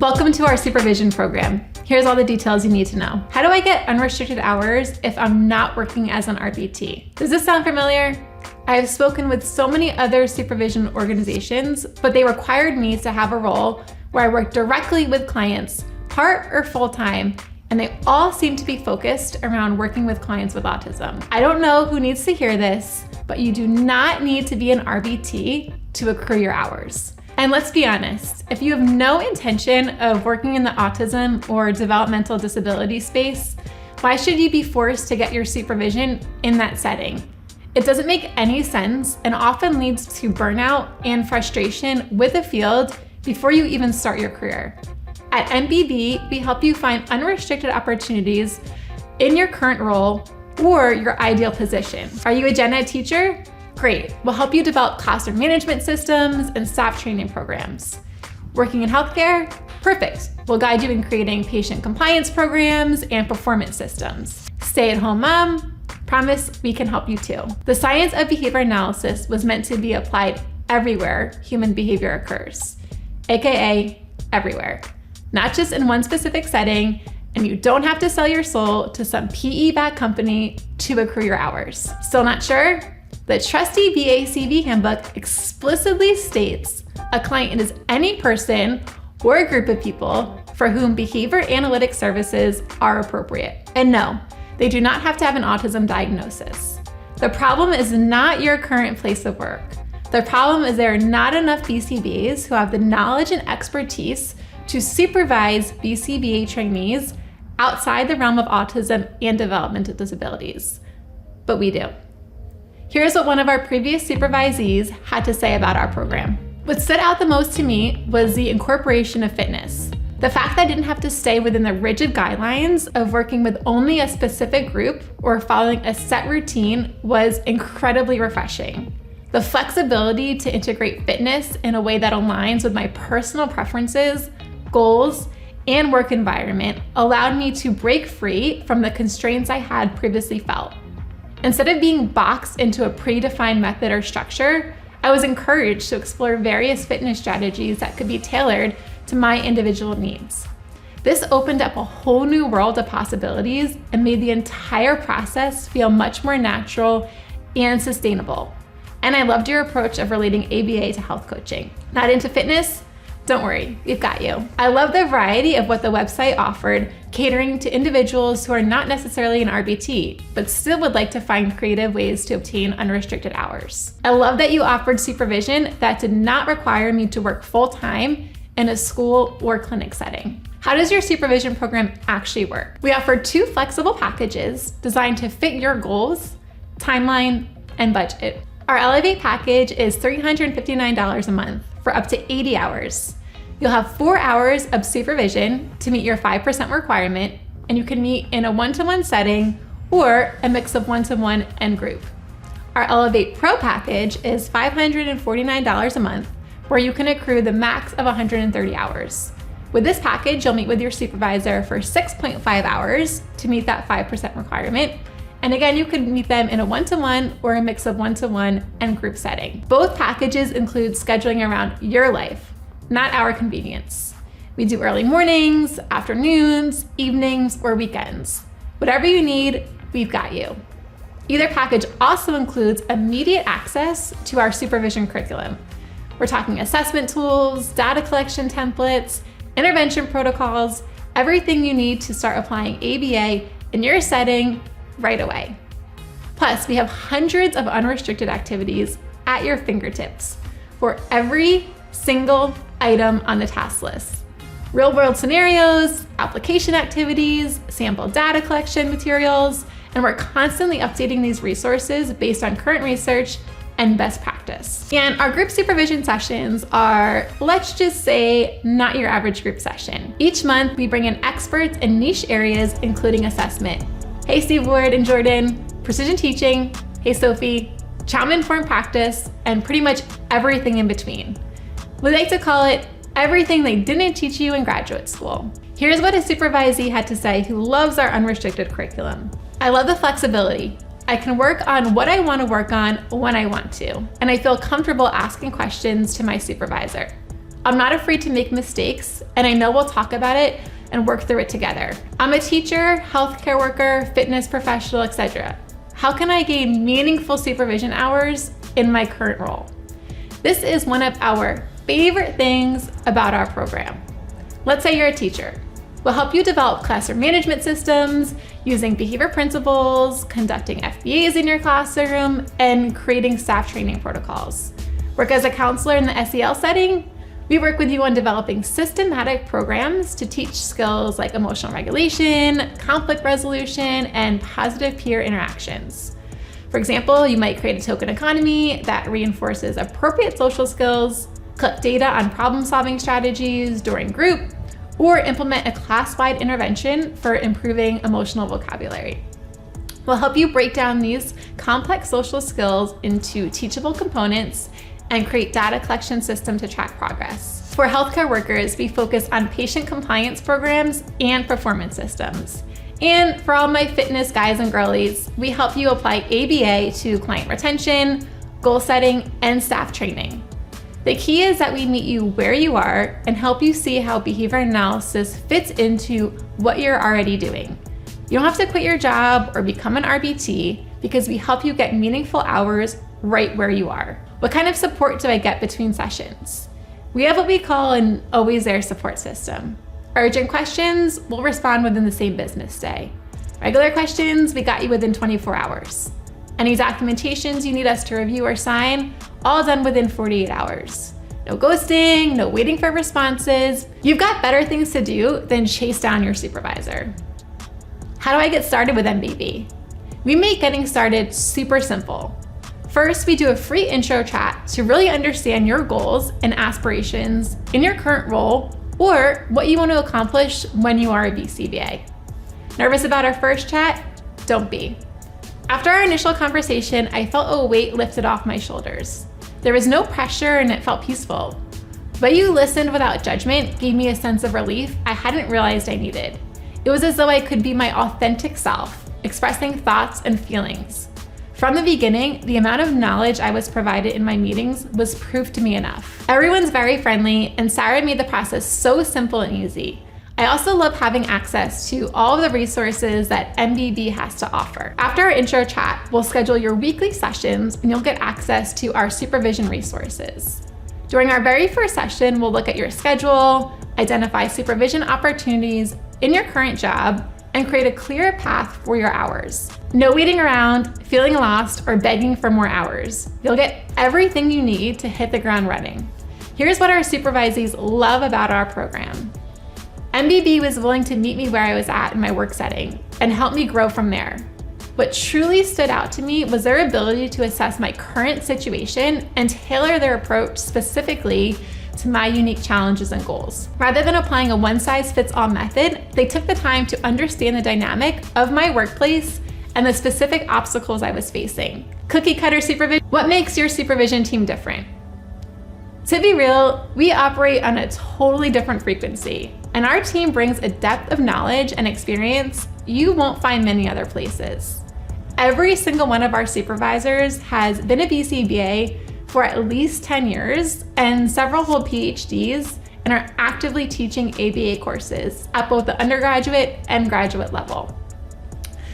Welcome to our supervision program. Here's all the details you need to know. How do I get unrestricted hours if I'm not working as an RBT? Does this sound familiar? I have spoken with so many other supervision organizations, but they required me to have a role where I work directly with clients, part or full-time, and they all seem to be focused around working with clients with autism. I don't know who needs to hear this, but you do not need to be an RBT to accrue your hours. And let's be honest, if you have no intention of working in the autism or developmental disability space, why should you be forced to get your supervision in that setting? It doesn't make any sense and often leads to burnout and frustration with the field before you even start your career. At MBB, we help you find unrestricted opportunities in your current role or your ideal position. Are you a gen ed teacher? Great, we'll help you develop classroom management systems and staff training programs. Working in healthcare? Perfect. We'll guide you in creating patient compliance programs and performance systems. Stay-at-home mom? Promise we can help you too. The science of behavior analysis was meant to be applied everywhere human behavior occurs, AKA everywhere, not just in one specific setting, and you don't have to sell your soul to some PE-backed company to accrue your hours. Still not sure? The trusty BACB handbook explicitly states a client is any person or a group of people for whom behavior analytic services are appropriate. And no, they do not have to have an autism diagnosis. The problem is not your current place of work. The problem is there are not enough BCBAs who have the knowledge and expertise to supervise BCBA trainees outside the realm of autism and developmental disabilities. But we do. Here's what one of our previous supervisees had to say about our program. What stood out the most to me was the incorporation of fitness. The fact that I didn't have to stay within the rigid guidelines of working with only a specific group or following a set routine was incredibly refreshing. The flexibility to integrate fitness in a way that aligns with my personal preferences, goals, and work environment allowed me to break free from the constraints I had previously felt. Instead of being boxed into a predefined method or structure, I was encouraged to explore various fitness strategies that could be tailored to my individual needs. This opened up a whole new world of possibilities and made the entire process feel much more natural and sustainable. And I loved your approach of relating ABA to health coaching. Not into fitness? Don't worry, we've got you. I love the variety of what the website offered, catering to individuals who are not necessarily an RBT, but still would like to find creative ways to obtain unrestricted hours. I love that you offered supervision that did not require me to work full-time in a school or clinic setting. How does your supervision program actually work? We offer 2 flexible packages designed to fit your goals, timeline, and budget. Our Elevate package is $359 a month for up to 80 hours. You'll have 4 hours of supervision to meet your 5% requirement, and you can meet in a one-to-one setting or a mix of one-to-one and group. Our Elevate Pro package is $549 a month, where you can accrue the max of 130 hours. With this package, you'll meet with your supervisor for 6.5 hours to meet that 5% requirement. And again, you could meet them in a one-to-one or a mix of one-to-one and group setting. Both packages include scheduling around your life, not our convenience. We do early mornings, afternoons, evenings, or weekends. Whatever you need, we've got you. Either package also includes immediate access to our supervision curriculum. We're talking assessment tools, data collection templates, intervention protocols, everything you need to start applying ABA in your setting right away. Plus, we have hundreds of unrestricted activities at your fingertips for every single item on the task list. Real-world scenarios, application activities, sample data collection materials, and we're constantly updating these resources based on current research and best practice. And our group supervision sessions are, let's just say, not your average group session. Each month, we bring in experts in niche areas, including assessment. Hey, Steve Ward and Jordan, precision teaching, hey, Sophie, trauma-informed practice, and pretty much everything in between. We like to call it everything they didn't teach you in graduate school. Here's what a supervisee had to say who loves our unrestricted curriculum. I love the flexibility. I can work on what I want to work on when I want to, and I feel comfortable asking questions to my supervisor. I'm not afraid to make mistakes, and I know we'll talk about it and work through it together. I'm a teacher, healthcare worker, fitness professional, etc. How can I gain meaningful supervision hours in my current role? This is one of our favorite things about our program. Let's say you're a teacher. We'll help you develop classroom management systems, using behavior principles, conducting FBAs in your classroom, and creating staff training protocols. Work as a counselor in the SEL setting. We work with you on developing systematic programs to teach skills like emotional regulation, conflict resolution, and positive peer interactions. For example, you might create a token economy that reinforces appropriate social skills, collect data on problem-solving strategies during group, or implement a class-wide intervention for improving emotional vocabulary. We'll help you break down these complex social skills into teachable components and create data collection system to track progress. For healthcare workers, we focus on patient compliance programs and performance systems. And for all my fitness guys and girlies, we help you apply ABA to client retention, goal setting, and staff training. The key is that we meet you where you are and help you see how behavior analysis fits into what you're already doing. You don't have to quit your job or become an RBT because we help you get meaningful hours right where you are. What kind of support do I get between sessions? We have what we call an always there support system. Urgent questions, we'll respond within the same business day. Regular questions, we got you within 24 hours. Any documentations you need us to review or sign, all done within 48 hours. No ghosting, no waiting for responses. You've got better things to do than chase down your supervisor. How do I get started with MBB? We make getting started super simple. First, we do a free intro chat to really understand your goals and aspirations in your current role or what you want to accomplish when you are a BCBA. Nervous about our first chat? Don't be. After our initial conversation, I felt a weight lifted off my shoulders. There was no pressure and it felt peaceful. But you listened without judgment gave me a sense of relief I hadn't realized I needed. It was as though I could be my authentic self, expressing thoughts and feelings. From the beginning, the amount of knowledge I was provided in my meetings was proof to me enough. Everyone's very friendly, and Sarah made the process so simple and easy. I also love having access to all of the resources that MBB has to offer. After our intro chat, we'll schedule your weekly sessions and you'll get access to our supervision resources. During our very first session, we'll look at your schedule, identify supervision opportunities in your current job, and create a clear path for your hours. No waiting around, feeling lost, or begging for more hours. You'll get everything you need to hit the ground running. Here's what our supervisees love about our program. MBB was willing to meet me where I was at in my work setting and help me grow from there. What truly stood out to me was their ability to assess my current situation and tailor their approach specifically to my unique challenges and goals. Rather than applying a one-size-fits-all method, they took the time to understand the dynamic of my workplace and the specific obstacles I was facing. Cookie cutter supervision. What makes your supervision team different? To be real, we operate on a totally different frequency, and our team brings a depth of knowledge and experience you won't find many other places. Every single one of our supervisors has been a BCBA for at least 10 years, and several hold PhDs and are actively teaching ABA courses at both the undergraduate and graduate level.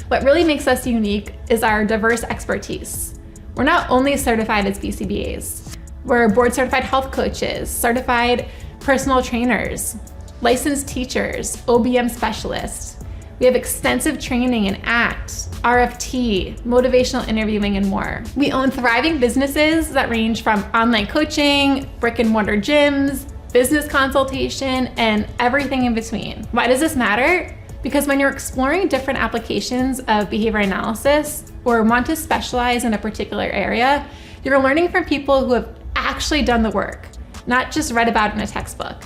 What really makes us unique is our diverse expertise. We're not only certified as BCBAs, we're board certified health coaches, certified personal trainers, licensed teachers, OBM specialists. We have extensive training in ACT, RFT, motivational interviewing, and more. We own thriving businesses that range from online coaching, brick and mortar gyms, business consultation, and everything in between. Why does this matter? Because when you're exploring different applications of behavior analysis or want to specialize in a particular area, you're learning from people who have actually done the work, not just read about it in a textbook.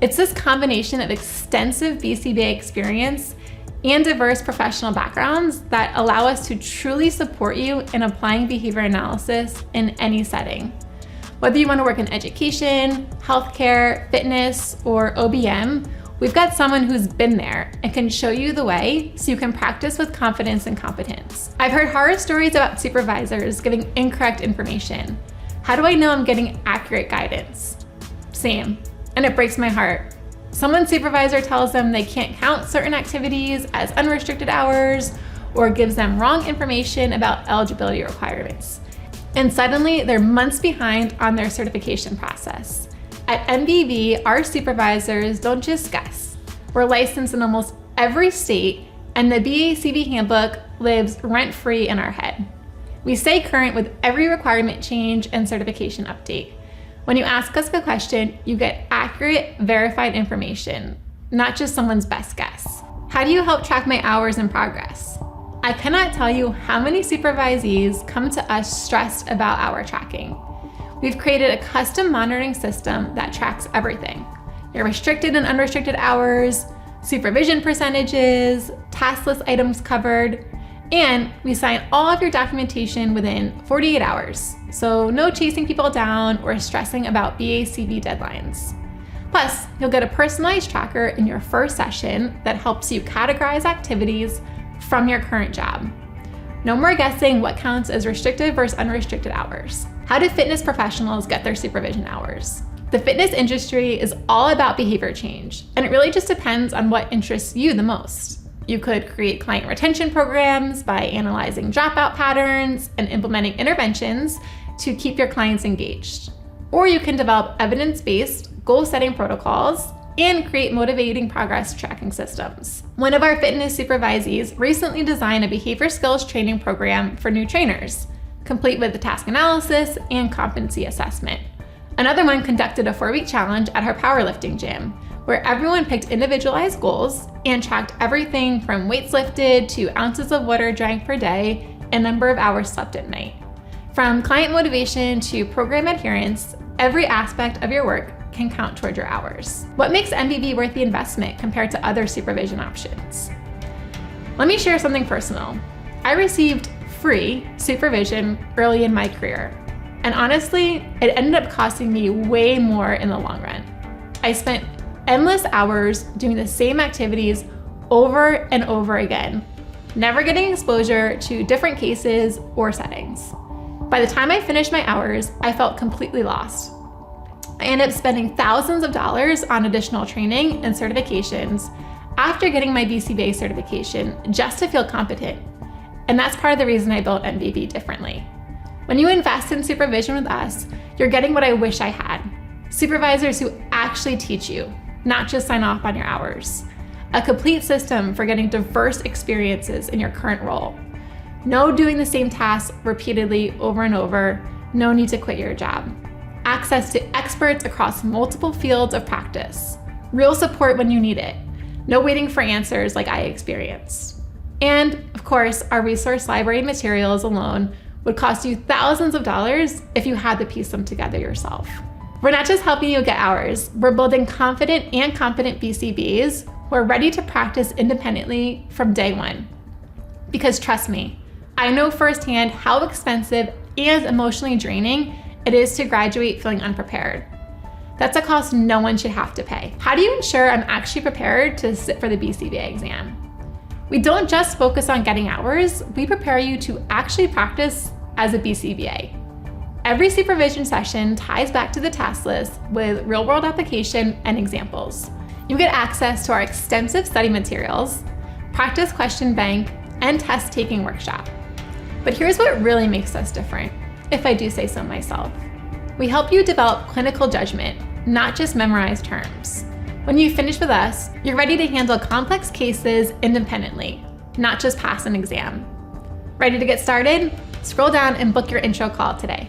It's this combination of extensive BCBA experience and diverse professional backgrounds that allow us to truly support you in applying behavior analysis in any setting. Whether you want to work in education, healthcare, fitness, or OBM, we've got someone who's been there and can show you the way so you can practice with confidence and competence. I've heard horror stories about supervisors giving incorrect information. How do I know I'm getting accurate guidance? Same. and it breaks my heart. Someone's supervisor tells them they can't count certain activities as unrestricted hours or gives them wrong information about eligibility requirements. And suddenly they're months behind on their certification process. At MBB, our supervisors don't just guess. We're licensed in almost every state, and the BACB handbook lives rent-free in our head. We stay current with every requirement change and certification update. When you ask us a question, you get accurate, verified information, not just someone's best guess. How do you help track my hours and progress? I cannot tell you how many supervisees come to us stressed about hour tracking. We've created a custom monitoring system that tracks everything: your restricted and unrestricted hours, supervision percentages, task list items covered, and we sign all of your documentation within 48 hours. So no chasing people down or stressing about BACB deadlines. Plus, you'll get a personalized tracker in your first session that helps you categorize activities from your current job. No more guessing what counts as restricted versus unrestricted hours. How do fitness professionals get their supervision hours? The fitness industry is all about behavior change, and it really just depends on what interests you the most. You could create client retention programs by analyzing dropout patterns and implementing interventions to keep your clients engaged. Or you can develop evidence-based goal-setting protocols and create motivating progress tracking systems. One of our fitness supervisees recently designed a behavior skills training program for new trainers, complete with the task analysis and competency assessment. Another one conducted a 4-week challenge at her powerlifting gym, where everyone picked individualized goals and tracked everything from weights lifted to ounces of water drank per day and number of hours slept at night. From client motivation to program adherence, every aspect of your work can count toward your hours. What makes MBB worth the investment compared to other supervision options? Let me share something personal. I received free supervision early in my career, and honestly, it ended up costing me way more in the long run. I spent endless hours doing the same activities over and over again, never getting exposure to different cases or settings. By the time I finished my hours, I felt completely lost. I ended up spending thousands of dollars on additional training and certifications after getting my BCBA certification just to feel competent. And that's part of the reason I built MBB differently. When you invest in supervision with us, you're getting what I wish I had: supervisors who actually teach you, not just sign off on your hours. A complete system for getting diverse experiences in your current role. No doing the same tasks repeatedly over and over. No need to quit your job. Access to experts across multiple fields of practice. Real support when you need it. No waiting for answers like I experienced. And of course, our resource library materials alone would cost you thousands of dollars if you had to piece them together yourself. We're not just helping you get hours, we're building confident and competent BCBs who are ready to practice independently from day one. Because trust me, I know firsthand how expensive and emotionally draining it is to graduate feeling unprepared. That's a cost no one should have to pay. How do you ensure I'm actually prepared to sit for the BCBA exam? We don't just focus on getting hours, we prepare you to actually practice as a BCBA. Every supervision session ties back to the task list with real-world application and examples. You get access to our extensive study materials, practice question bank, and test-taking workshop. But here's what really makes us different, if I do say so myself. We help you develop clinical judgment, not just memorize terms. When you finish with us, you're ready to handle complex cases independently, not just pass an exam. Ready to get started? Scroll down and book your intro call today.